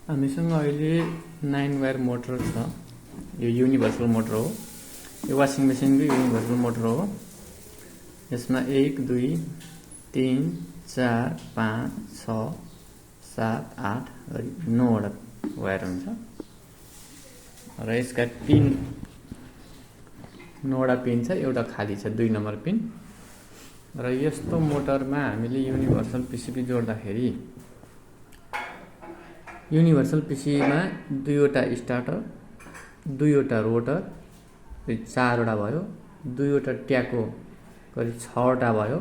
हामीसँग अहिले 9 wire motor छ। यो युनिभर्सल मोटर हो। यो वासिङ मेसिनको युनिभर्सल मोटर हो। यसमा 1 2 3 4 5 6 7 8 गरी 9 वटा वायर हुन्छ र यसका पिन 9 वटा पिन छ। एउटा खाली छ 2 नम्बर पिन। र यस्तो मोटरमा हामीले युनिभर्सल पीसीबी जोड्दाखेरि युनिभर्सल पीसीबीमा 2 वटा स्टार्टर, 2 वटा रोटर, 4 वटा भयो, 2 वटा ट्याको गरी 6 वटा भयो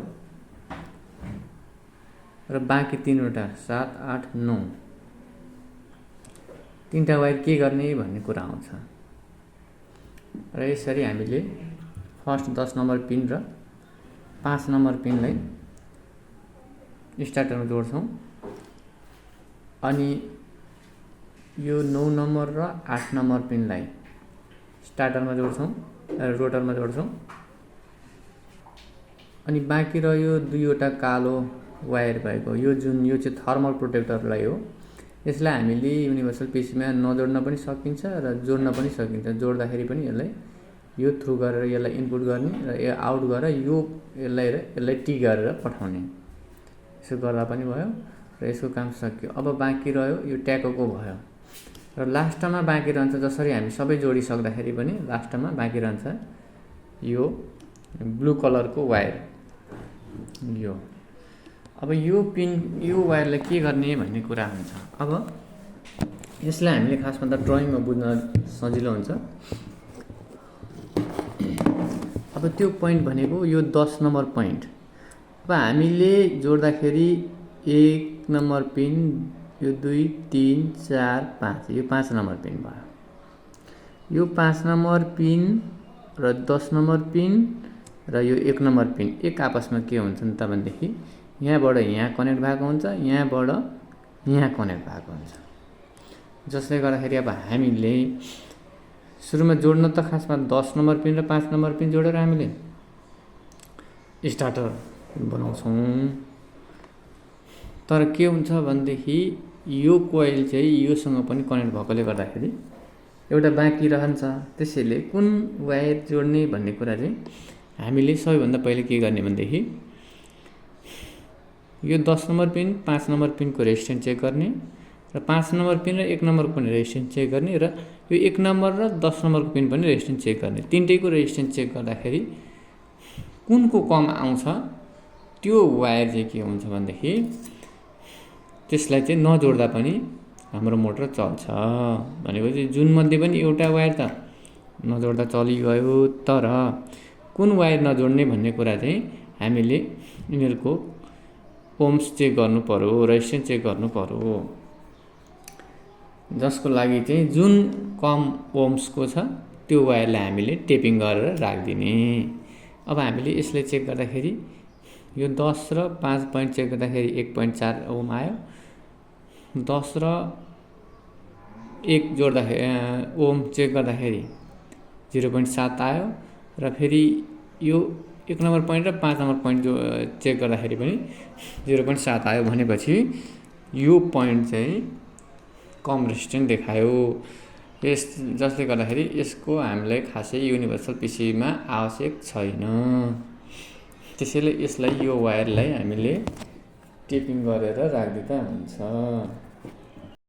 र बाँकी 3 वटा 7 8 9 तीनटा वायर के गर्ने भन्ने कुरा आउँछ। र यसरी हामीले फर्स्ट 10 नम्बर पिन र 5 नम्बर पिनलाई स्टार्टरमा जोड्छौं अनि यो 9 नम्बर र 8 नम्बर पिनलाई स्टार्टरमा जोड्छौं रोटरमा जोड्छौं अनि बाँकी रह्यो 2 वटा कालो वायर भएको यो चाहिँ थर्मल प्रोटेक्टरलाई हो। यसलाई हामीले युनिभर्सल पीसीबीमा नजोड्न पनि सकिन्छ र जोड्न पनि सकिन्छ। जोड्दाखेरि पनि यसलाई यो थ्रु गरेर यसलाई इनपुट गर्ने र यो आउट गरेर यसलाई टी गरेर पठाउने। यसो गर्दा पनि भयो र यसको काम सकियो। अब बाँकी रह्यो यो ट्याकोको भयो र लास्टमा बाँकी रहन्छ। जसरी हामी सबै जोडिसक्दाखेरि पनि लास्टमा बाँकी रहन्छ यो ब्लू कलरको वायर यो। अब यो पिन यो वायरलाई के गर्ने भन्ने कुरा हुन्छ। अब यसलाई हामीले खासमा त ड्रइङमा बुझ्न सजिलो हुन्छ। अब त्यो पोइन्ट भनेको यो 10 नम्बर पोइन्ट। अब हामीले जोड्दाखेरि 1 नम्बर पिन यो 2 3 4 5 यो 5 नम्बर पिन भयो। यो 5 नम्बर पिन र 10 नम्बर पिन र यो 1 नम्बर पिन एक आपसमा के हुन्छन् त भनेदेखि यहाँबाट यहाँ कनेक्ट भएको हुन्छ, यहाँबाट यहाँ कनेक्ट भएको हुन्छ। जसले गर्दाखेरि अब हामीले सुरुमा जोड्न त खासमा 10 नम्बर पिन र 5 नम्बर पिन जोडेर हामीले स्टार्टर बनाउँछौं। तर के हुन्छ भनेदेखि यो कोइल चाहिँ योसँग पनि कनेक्ट भएकोले गर्दाखेरि एउटा बाँकी रहन्छ। त्यसैले कुन वायर जोड्ने भन्ने कुरा चाहिँ हामीले सबैभन्दा पहिले के गर्ने भनेदेखि यो 10 नम्बर पिन 5 नम्बर पिनको रेजिस्टेन्स चेक गर्ने र 5 नम्बर पिन र 1 नम्बरको पनि रेजिस्टेन्स चेक गर्ने र यो 1 नम्बर र 10 नम्बरको पिन पनि रेजिस्टेन्स चेक गर्ने। तीनटैको रेजिस्टेन्स चेक गर्दाखेरि कुनको कम आउँछ त्यो वायर चाहिँ के हुन्छ भनेदेखि त्यसलाई चाहिँ नजोड्दा पनि हाम्रो मोटर चल्छ। भनेपछि जुन मध्ये पनि एउटा वायर त नजोड्दा चलिगयो। तर कुन वायर नजोड्ने भन्ने कुरा चाहिँ हामीले यिनीहरूको ओम्स चेक गर्नु पर्यो, रेजिस्टेन्स चेक गर्नु पर्यो। जसको लागि चाहिँ जुन कम ओम्सको छ त्यो वायरलाई हामीले टेपिङ गरेर राखिदिने। अब हामीले यसले चेक गर्दाखेरि यो 10 र 5 पोइन्ट चेक गर्दाखेरि 1.4 ओम आयो। 10 र 1 जोड्दाखेरि ओम चेक गर्दाखेरि 0.7 आयो र फेरि यो 1 नम्बर पोइन्ट र 5 नम्बर पोइन्ट चेक गर्दाखेरि पनि 0.7 आयो। भनेपछि यो पोइन्ट चाहिँ कम रेजिस्टेन्स देखायो। जसले गर्दाखेरि यसको हामीलाई खासै युनिभर्सल पीसीबीमा आवश्यक छैन। त्यसैले यसलाई यो वायरलाई हामीले टेपिङ गरेर राखिदिँदा हुन्छ।